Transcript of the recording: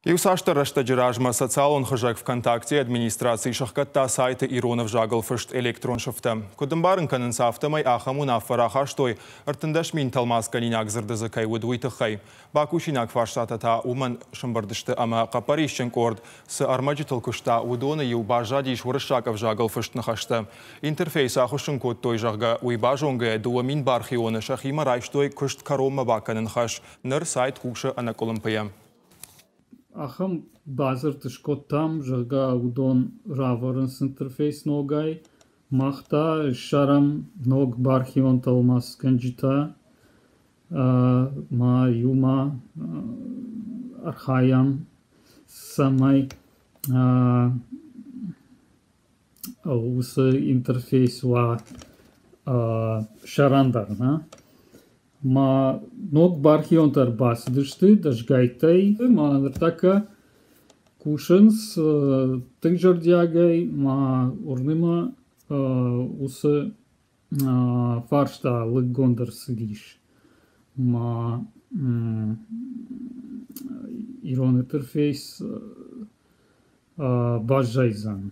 Иуцасдæр рæстæджы социалон хъæппæрисджын Вконтакте администраци сæхгәдта сайты ирон æвзагыл фыст электрон сыфтæ. Әмбарын кәнынц афтәмәй ахәм уынаффæ рахастой ыртындаш мин тәлмацгәнинаг дзырды Куыд тыххәй. Бакусинаг фарстатә уымән шәмбырдышты ама қъорд қорд сы армаджитыл кушта удоны ю бажадиш вырышак æвзагыл фыст нахашты. Интерфейс ахушын код той жағга уйбажонга дуамин бархионы шахима райштой кушт карома баканын хаш ныр сайт кукшы анаколымпыя. Ахәм базыртышкот там жага удон раварынс интерфейс ногай махта шарам ног бархион тәлмацгәнджита ма юма ахæм сәмбырд осы интерфейс ва шарандар ма ног бархионтар басыдышты дашгайтай ма ныртака кушынс тыгжардягай ма урныма усы фаршта лыггондыр сыдиш ма ирон интерфейс бажайзан